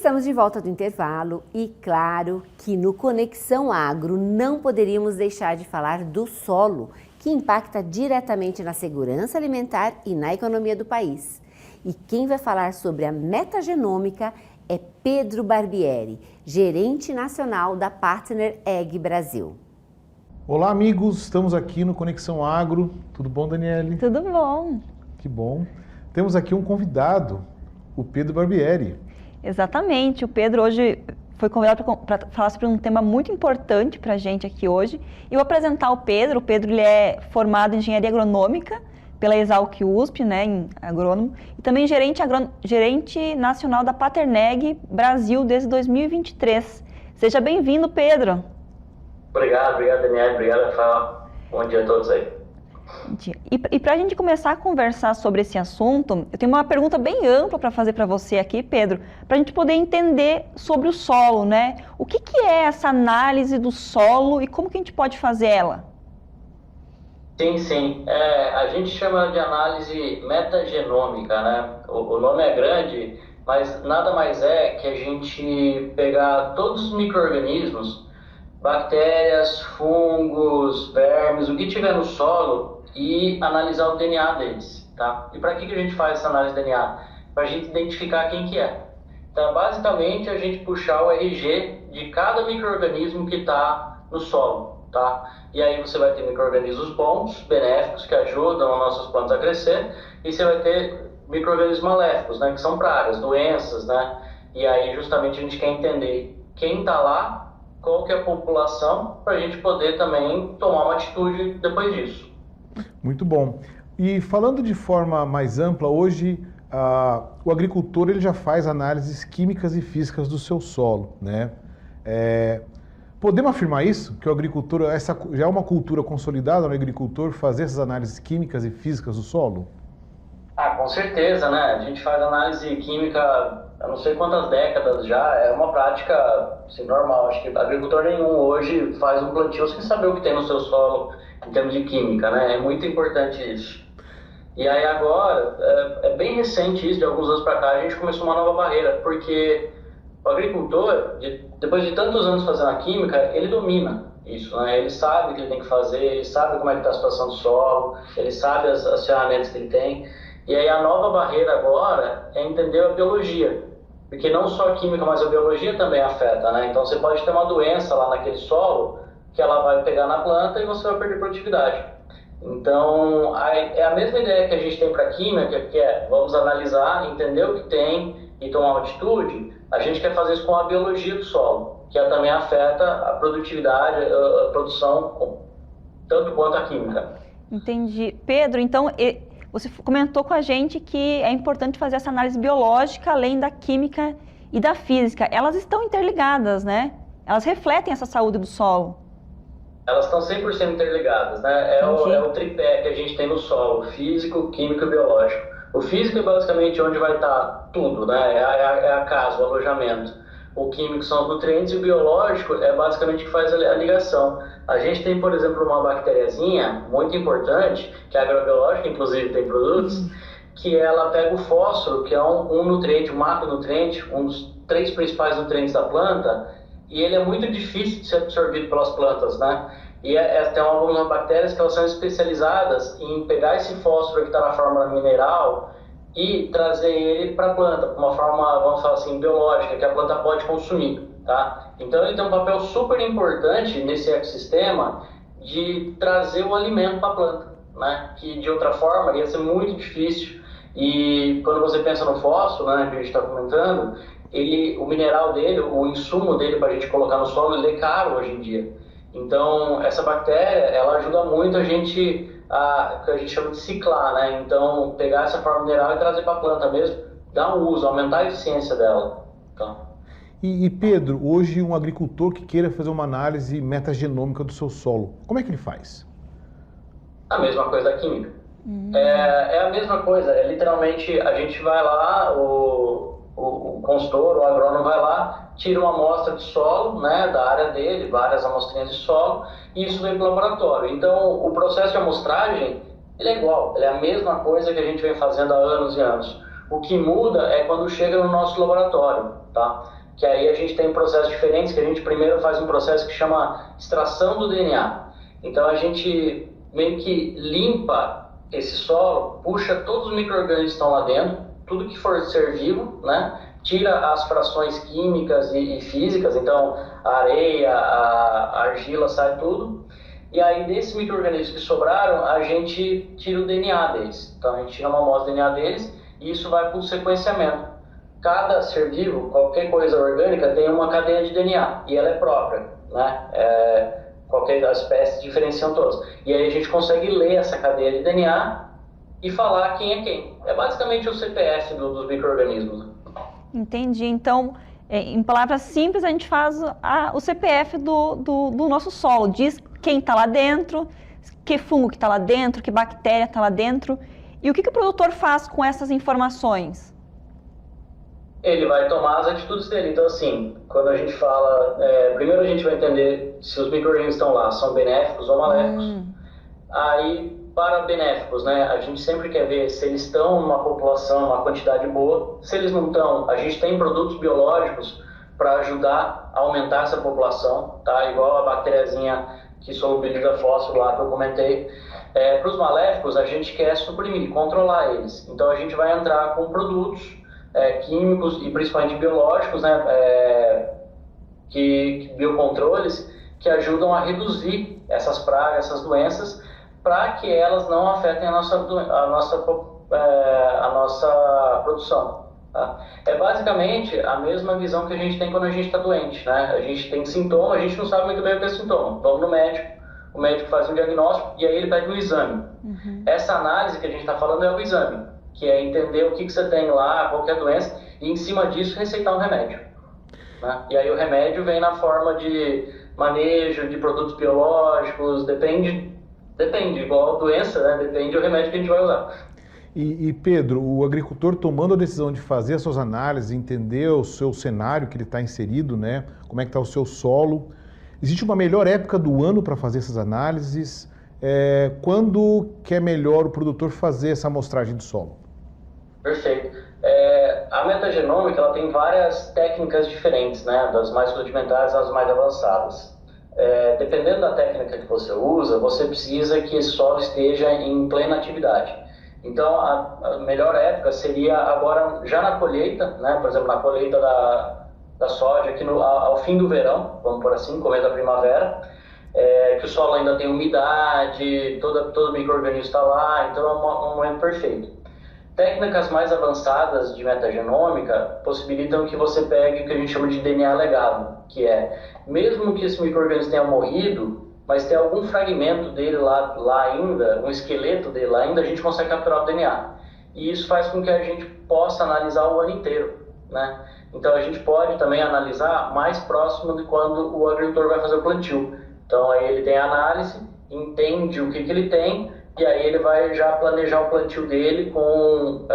Estamos de volta do intervalo e claro que no Conexão Agro não poderíamos deixar de falar do solo, que impacta diretamente na segurança alimentar e na economia do país. E quem vai falar sobre a metagenômica é Pedro Barbieri, gerente nacional da Partner Ag Brasil. Olá amigos, estamos aqui no Conexão Agro. Tudo bom, Daniele? Tudo bom. Que bom. Temos aqui um convidado, o Pedro Barbieri. Exatamente, o Pedro hoje foi convidado para falar sobre um tema muito importante para a gente aqui hoje. E vou apresentar o Pedro. O Pedro ele é formado em Engenharia Agronômica pela Exalc USP, né, em agrônomo, e também gerente nacional da Partner Ag Brasil desde 2023. Seja bem-vindo, Pedro. Obrigado, Daniel. Obrigado, Rafael. Bom dia a todos aí. E para a gente começar a conversar sobre esse assunto, eu tenho uma pergunta bem ampla para fazer para você aqui, Pedro, para a gente poder entender sobre o solo, né? O que é essa análise do solo e como que a gente pode fazer ela? Sim. A gente chama de análise metagenômica, né? O nome é grande, mas nada mais é que a gente pegar todos os micro-organismos, bactérias, fungos, vermes, o que tiver no solo e analisar o DNA deles, tá? E para que a gente faz essa análise de DNA? Para a gente identificar quem que é. Então, basicamente, a gente puxar o RG de cada micro-organismo que está no solo, tá? E aí você vai ter micro-organismos bons, benéficos, que ajudam as nossas plantas a crescer, e você vai ter micro-organismos maléficos, né? Que são pragas, doenças, né? E aí, justamente, a gente quer entender quem está lá, qual que é a população, para a gente poder também tomar uma atitude depois disso. Muito bom. E falando de forma mais ampla, hoje o agricultor ele já faz análises químicas e físicas do seu solo, né? Podemos afirmar isso? Que o agricultor, essa já é uma cultura consolidada no agricultor fazer essas análises químicas e físicas do solo? Com certeza, né? A gente faz análise química há não sei quantas décadas já, é uma prática assim, normal. Acho que agricultor nenhum hoje faz um plantio sem saber o que tem no seu solo em termos de química, né? É muito importante isso. E aí agora, é bem recente isso, de alguns anos para cá, a gente começou uma nova barreira, porque o agricultor, depois de tantos anos fazendo a química, ele domina isso, né? Ele sabe o que ele tem que fazer, ele sabe como é que está a situação do solo, ele sabe as ferramentas que ele tem. E aí a nova barreira agora é entender a biologia, porque não só a química, mas a biologia também afeta, né? Então você pode ter uma doença lá naquele solo que ela vai pegar na planta e você vai perder produtividade. Então é a mesma ideia que a gente tem para a química, que é vamos analisar, entender o que tem e tomar uma atitude. A gente quer fazer isso com a biologia do solo, que também afeta a produtividade, a produção, tanto quanto a química. Entendi. Pedro, então você comentou com a gente que é importante fazer essa análise biológica além da química e da física. Elas estão interligadas, né? Elas refletem essa saúde do solo. Elas estão 100% interligadas, né? É o tripé que a gente tem no solo, físico, químico e biológico. O físico é basicamente onde vai estar tudo, né? É a casa, o alojamento. O químico são os nutrientes e o biológico é basicamente o que faz a ligação. A gente tem, por exemplo, uma bactériazinha muito importante, que é agrobiológica, inclusive tem produtos, que ela pega o fósforo, que é um nutriente, um macronutriente, um dos 3 principais nutrientes da planta, e ele é muito difícil de ser absorvido pelas plantas, né? E tem algumas bactérias que elas são especializadas em pegar esse fósforo que está na forma mineral e trazer ele para a planta, uma forma, vamos falar assim, biológica, que a planta pode consumir, tá? Então ele tem um papel super importante nesse ecossistema de trazer o alimento para a planta, né? Que de outra forma ia ser muito difícil. E quando você pensa no fósforo, né, que a gente está comentando, o mineral dele, o insumo dele para a gente colocar no solo, ele é caro hoje em dia. Então, essa bactéria, ela ajuda muito a gente, que a gente chama de ciclar, né? Então, pegar essa forma mineral e trazer para a planta mesmo, dar um uso, aumentar a eficiência dela. Então. E Pedro, hoje um agricultor que queira fazer uma análise metagenômica do seu solo, como é que ele faz? A mesma coisa da química. É a mesma coisa, literalmente a gente vai lá, o consultor, o agrônomo vai lá, tira uma amostra de solo, né, da área dele, várias amostrinhas de solo, e isso vem para o laboratório. Então, o processo de amostragem, ele é igual, ele é a mesma coisa que a gente vem fazendo há anos e anos. O que muda é quando chega no nosso laboratório, tá? Que aí a gente tem processos diferentes, que a gente primeiro faz um processo que chama extração do DNA. Então a gente meio que limpa esse solo, puxa todos os micro-organismos que estão lá dentro, tudo que for ser vivo, né? Tira as frações químicas e físicas, então a areia, a argila, sai tudo. E aí desses micro-organismos que sobraram, a gente tira o DNA deles. Então a gente tira uma amostra do DNA deles e isso vai para o sequenciamento. Cada ser vivo, qualquer coisa orgânica, tem uma cadeia de DNA e ela é própria, né? Qualquer das espécies diferenciam todas. E aí a gente consegue ler essa cadeia de DNA e falar quem é quem. É basicamente o CPF dos micro-organismos. Entendi. Então, em palavras simples, a gente faz o CPF do nosso solo. Diz quem está lá dentro, que fungo que está lá dentro, que bactéria está lá dentro. E o que o produtor faz com essas informações? Ele vai tomar as atitudes dele. Então, assim, quando a gente fala... primeiro a gente vai entender se os micro-organismos estão lá, são benéficos ou maléficos. Aí, para benéficos, né, a gente sempre quer ver se eles estão numa população, uma quantidade boa. Se eles não estão, a gente tem produtos biológicos para ajudar a aumentar essa população, tá? Igual a bactériazinha que solubiliza fósforo lá que eu comentei. Para os maléficos, a gente quer suprimir, controlar eles. Então, a gente vai entrar com produtos químicos e principalmente biológicos, né, biocontroles, que ajudam a reduzir essas pragas, essas doenças, para que elas não afetem a nossa produção. Tá? É basicamente a mesma visão que a gente tem quando a gente está doente, né? A gente tem sintoma, a gente não sabe muito bem o que é sintoma. Vamos no médico, o médico faz um diagnóstico e aí ele pede um exame. Essa análise que a gente está falando é o exame, que é entender o que você tem lá, qual que é a doença, e em cima disso receitar um remédio. Né? E aí o remédio vem na forma de manejo, de produtos biológicos, depende, igual a doença, né? Depende do remédio que a gente vai usar. E Pedro, o agricultor tomando a decisão de fazer as suas análises, entender o seu cenário que ele está inserido, né? Como é que está o seu solo, existe uma melhor época do ano para fazer essas análises? Quando que é melhor o produtor fazer essa amostragem de solo? Perfeito. A metagenômica ela tem várias técnicas diferentes, né? Das mais rudimentares às mais avançadas. Dependendo da técnica que você usa, você precisa que esse solo esteja em plena atividade. Então, a melhor época seria agora, já na colheita, né? Por exemplo, na colheita da soja, aqui ao fim do verão, vamos por assim, começo da primavera, que o solo ainda tem umidade, todo micro-organismo está lá, então é um momento perfeito. Técnicas mais avançadas de metagenômica possibilitam que você pegue o que a gente chama de DNA legado, que é, mesmo que esse micro-organismo tenha morrido, mas tem algum fragmento dele lá ainda, um esqueleto dele lá ainda, a gente consegue capturar o DNA. E isso faz com que a gente possa analisar o ano inteiro, né? Então a gente pode também analisar mais próximo de quando o agricultor vai fazer o plantio. Então aí ele tem a análise, entende o que ele tem, e aí ele vai já planejar o plantio dele com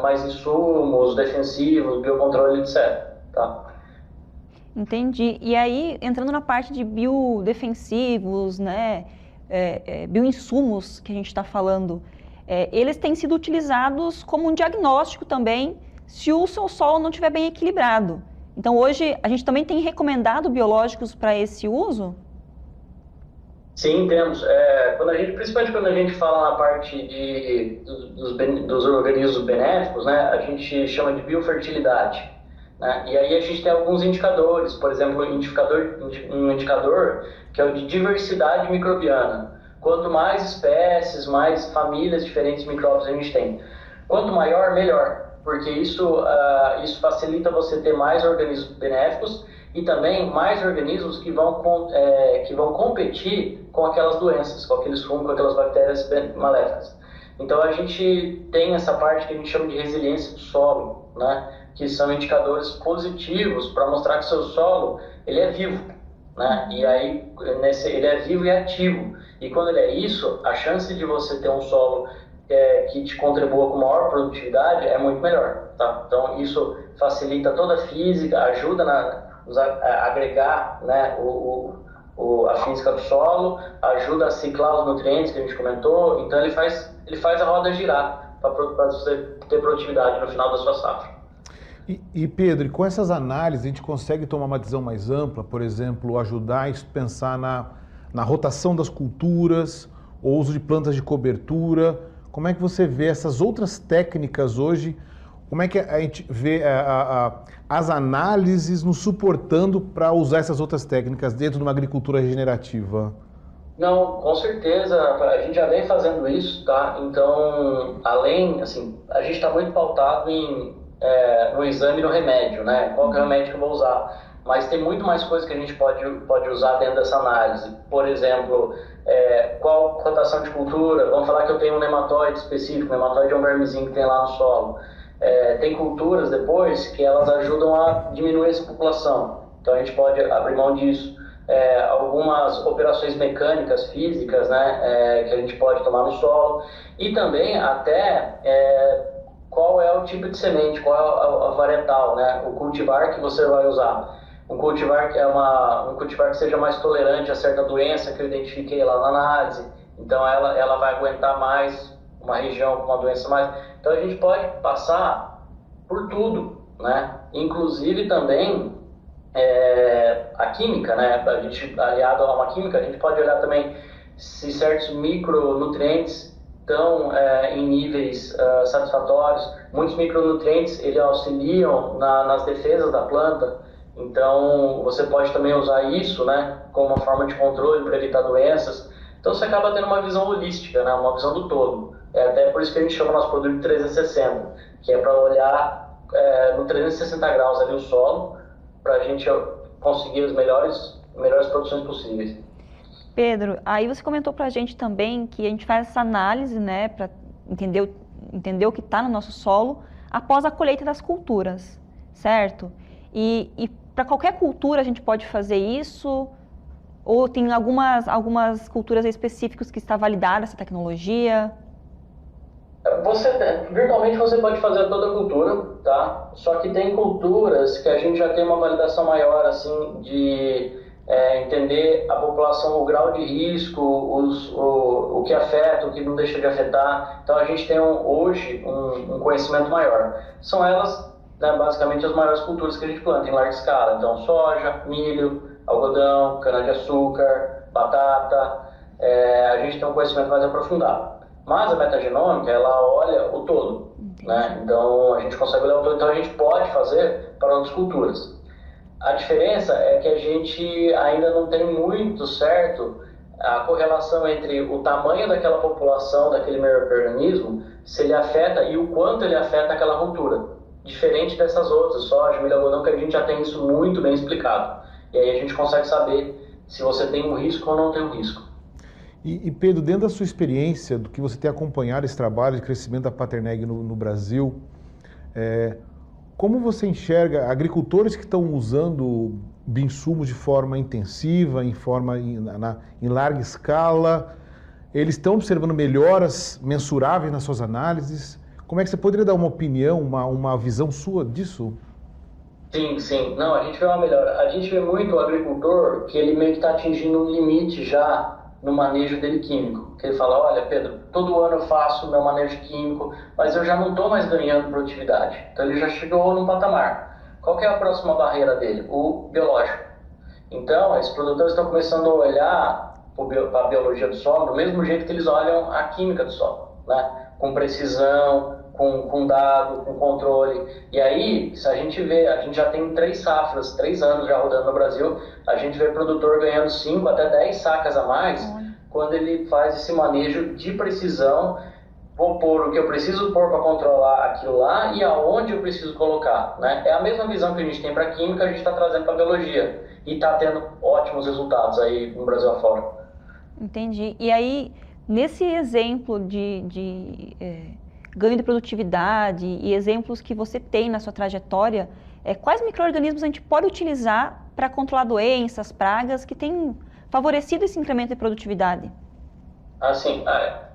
mais insumos, defensivos, biocontrole, etc. Tá? Entendi. E aí, entrando na parte de biodefensivos, né, bioinsumos que a gente está falando, eles têm sido utilizados como um diagnóstico também se o seu solo não estiver bem equilibrado. Então, hoje, a gente também tem recomendado biológicos para esse uso? Sim, temos. Principalmente quando a gente fala na parte dos organismos benéficos, né, a gente chama de biofertilidade. Né? E aí a gente tem alguns indicadores, por exemplo, um indicador que é o de diversidade microbiana. Quanto mais espécies, mais famílias diferentes de micróbios a gente tem. Quanto maior, melhor, porque isso facilita você ter mais organismos benéficos e também mais organismos que vão competir com aquelas doenças, com aqueles fungos, com aquelas bactérias maléficas. Então a gente tem essa parte que a gente chama de resiliência do solo, né? Que são indicadores positivos para mostrar que seu solo ele é vivo, né? E aí ele é vivo e ativo. E quando ele é isso, a chance de você ter um solo que te contribua com maior produtividade é muito melhor, tá? Então isso facilita toda a física, ajuda a agregar, né, a física do solo, ajuda a ciclar os nutrientes que a gente comentou. Então ele faz a roda girar. para você ter produtividade no final da sua safra. E Pedro, e com essas análises a gente consegue tomar uma decisão mais ampla, por exemplo, ajudar a pensar na rotação das culturas, o uso de plantas de cobertura. Como é que você vê essas outras técnicas hoje? Como é que a gente vê as análises nos suportando para usar essas outras técnicas dentro de uma agricultura regenerativa? Não, com certeza, a gente já vem fazendo isso, tá? Então, além, assim, a gente está muito pautado no exame e no remédio, né? Qual que é o remédio que eu vou usar? Mas tem muito mais coisas que a gente pode usar dentro dessa análise. Por exemplo, qual rotação de cultura? Vamos falar que eu tenho um nematóide específico, o nematóide é um vermezinho que tem lá no solo. Tem culturas depois que elas ajudam a diminuir essa população. Então a gente pode abrir mão disso. Algumas operações mecânicas, físicas, né, que a gente pode tomar no solo. E também até qual é o tipo de semente, qual é a varietal, né, o cultivar que você vai usar. Um cultivar que um cultivar que seja mais tolerante a certa doença que eu identifiquei lá na análise. Então ela vai aguentar mais uma região com uma doença mais. Então a gente pode passar por tudo, né? Inclusive também a química, né? A gente, aliado a uma química, a gente pode olhar também se certos micronutrientes estão em níveis satisfatórios. Muitos micronutrientes eles auxiliam nas defesas da planta. Então você pode também usar isso, né? Como uma forma de controle para evitar doenças. Então você acaba tendo uma visão holística, né? Uma visão do todo. Até por isso que a gente chama o nosso produto de 360, que é para olhar no 360 graus ali o solo, para a gente conseguir as melhores produções possíveis. Pedro, aí você comentou para a gente também que a gente faz essa análise, né, para entender o que está no nosso solo após a colheita das culturas, certo? E para qualquer cultura a gente pode fazer isso? Ou tem algumas culturas específicas que está validada essa tecnologia? Virtualmente você pode fazer toda a cultura, tá? Só que tem culturas que a gente já tem uma validação maior, assim, de entender a população, o grau de risco, o que afeta, o que não deixa de afetar. Então a gente tem hoje um conhecimento maior. São elas, né, basicamente as maiores culturas que a gente planta em larga escala. Então soja, milho, algodão, cana-de-açúcar, batata. A gente tem um conhecimento mais aprofundado. Mas a metagenômica, ela olha o todo, né? Então a gente consegue olhar o todo, então a gente pode fazer para outras culturas. A diferença é que a gente ainda não tem muito certo a correlação entre o tamanho daquela população, daquele micro-organismo, se ele afeta e o quanto ele afeta aquela cultura. Diferente dessas outras, soja, milho, algodão, que a gente já tem isso muito bem explicado. E aí a gente consegue saber se você tem um risco ou não tem um risco. E Pedro, dentro da sua experiência, do que você tem acompanhado esse trabalho de crescimento da Paterneg no Brasil, como você enxerga agricultores que estão usando bioinsumos de forma intensiva, em larga escala, eles estão observando melhoras mensuráveis nas suas análises? Como é que você poderia dar uma opinião, uma visão sua disso? Sim. Não, a gente vê uma melhora. A gente vê muito o agricultor que ele meio que está atingindo um limite já no manejo dele químico. Que ele fala, olha, Pedro, todo ano eu faço meu manejo químico, mas eu já não estou mais ganhando produtividade. Então ele já chegou num patamar. Qual que é a próxima barreira dele? O biológico. Então, esses produtores estão começando a olhar para a biologia do solo do mesmo jeito que eles olham a química do solo, né? Com precisão, com dado, com controle. E aí, se a gente vê, a gente já tem 3 anos já rodando no Brasil, a gente vê produtor ganhando 5 até 10 sacas a mais quando ele faz esse manejo de precisão. Vou pôr o que eu preciso pôr para controlar aquilo lá e aonde eu preciso colocar, né? É a mesma visão que a gente tem para a química, a gente está trazendo para a biologia. E está tendo ótimos resultados aí no Brasil afora. Entendi. E aí, nesse exemplo de ganho de produtividade e exemplos que você tem na sua trajetória, quais micro-organismos a gente pode utilizar para controlar doenças, pragas que têm favorecido esse incremento de produtividade? Assim,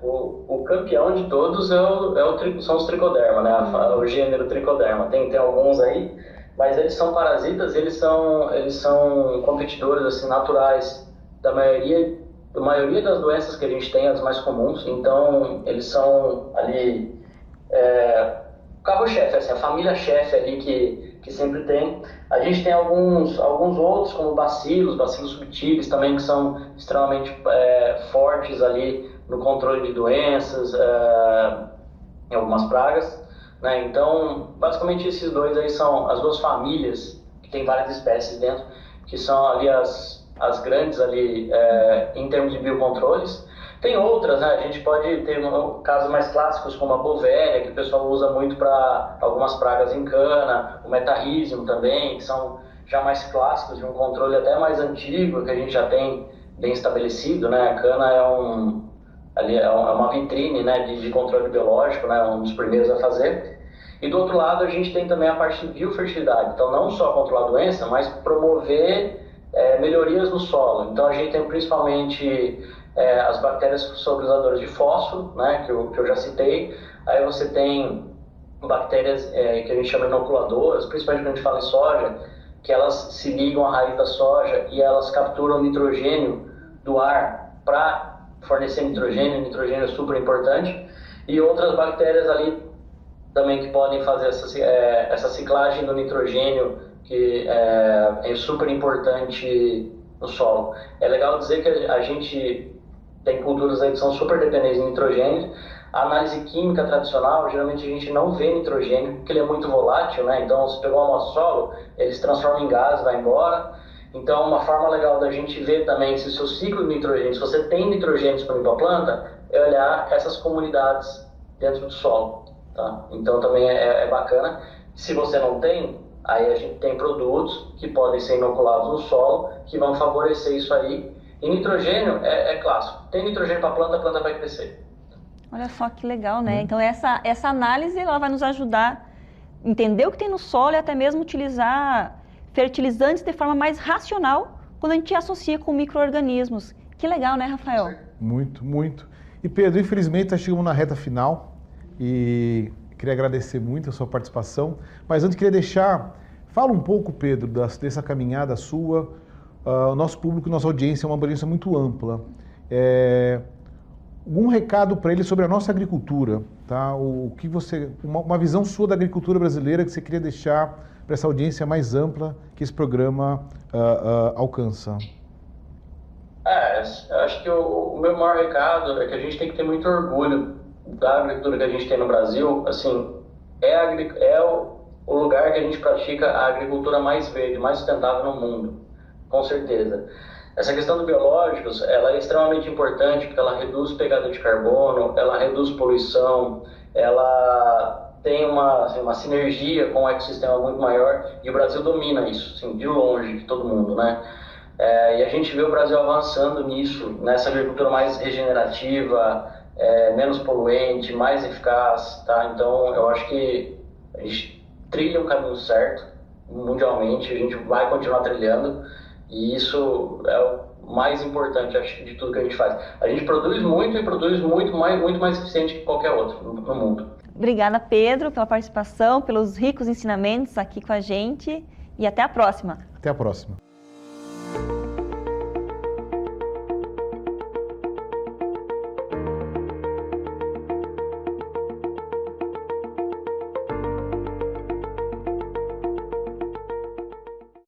o campeão de todos são os tricoderma, né? O gênero tricoderma. Tem alguns aí, mas eles são parasitas, eles são competidores assim, naturais da maioria das doenças que a gente tem, as mais comuns. Então, eles são ali o carro-chefe, assim, a família-chefe ali que sempre tem. A gente tem alguns outros, como bacilos subtilis também, que são extremamente fortes ali no controle de doenças, em algumas pragas, né? Então, basicamente esses dois aí são as duas famílias, que tem várias espécies dentro, que são ali as grandes ali em termos de biocontroles. Tem outras, né? A gente pode ter casos mais clássicos como a bovéria, que o pessoal usa muito para algumas pragas em cana, o metarrhizium também, que são já mais clássicos, de um controle até mais antigo, que a gente já tem bem estabelecido, né? A cana é uma vitrine, né, de controle biológico, né? Um dos primeiros a fazer. E do outro lado a gente tem também a parte de biofertilidade, então não só controlar a doença, mas promover melhorias no solo. Então a gente tem principalmente as bactérias solubilizadoras de fósforo, né, que eu já citei. Aí você tem bactérias que a gente chama inoculadoras, principalmente quando a gente fala em soja, que elas se ligam à raiz da soja e elas capturam nitrogênio do ar para fornecer nitrogênio. Nitrogênio é super importante. E outras bactérias ali também que podem fazer essa ciclagem do nitrogênio, que é super importante no solo. É legal dizer que a gente tem culturas aí que são super dependentes de nitrogênio. A análise química tradicional, geralmente a gente não vê nitrogênio, porque ele é muito volátil, né? Então, se pegar um amostra solo, ele se transforma em gás, vai embora. Então, uma forma legal da gente ver também se o seu ciclo de nitrogênio, se você tem nitrogênio disponível para a planta, é olhar essas comunidades dentro do solo, tá? Então, também é bacana. Se você não tem, aí a gente tem produtos que podem ser inoculados no solo, que vão favorecer isso aí. E nitrogênio é clássico. Tem nitrogênio para a planta vai crescer. Olha só que legal, né? Então essa análise ela vai nos ajudar a entender o que tem no solo e até mesmo utilizar fertilizantes de forma mais racional quando a gente associa com micro-organismos. Que legal, né, Rafael? Muito, muito. E Pedro, infelizmente nós chegamos na reta final e queria agradecer muito a sua participação, mas antes queria fala um pouco, Pedro, dessa caminhada sua. O nosso público, nossa audiência é uma audiência muito ampla. Um recado para ele sobre a nossa agricultura, tá? O que uma visão sua da agricultura brasileira que você queria deixar para essa audiência mais ampla que esse programa alcança. Eu acho que o meu maior recado é que a gente tem que ter muito orgulho da agricultura que a gente tem no Brasil. Assim, é o lugar que a gente pratica a agricultura mais verde, mais sustentável no mundo. Com certeza. Essa questão dos biológicos, ela é extremamente importante porque ela reduz pegada de carbono, ela reduz poluição, ela tem uma sinergia com o ecossistema muito maior e o Brasil domina isso, assim, de longe de todo mundo, né? E a gente vê o Brasil avançando nisso, nessa agricultura mais regenerativa, menos poluente, mais eficaz, tá? Então, eu acho que a gente trilha o caminho certo mundialmente, a gente vai continuar trilhando. E isso é o mais importante, acho, de tudo que a gente faz. A gente produz muito e produz muito mais eficiente que qualquer outro no mundo. Obrigada, Pedro, pela participação, pelos ricos ensinamentos aqui com a gente e até a próxima. Até a próxima.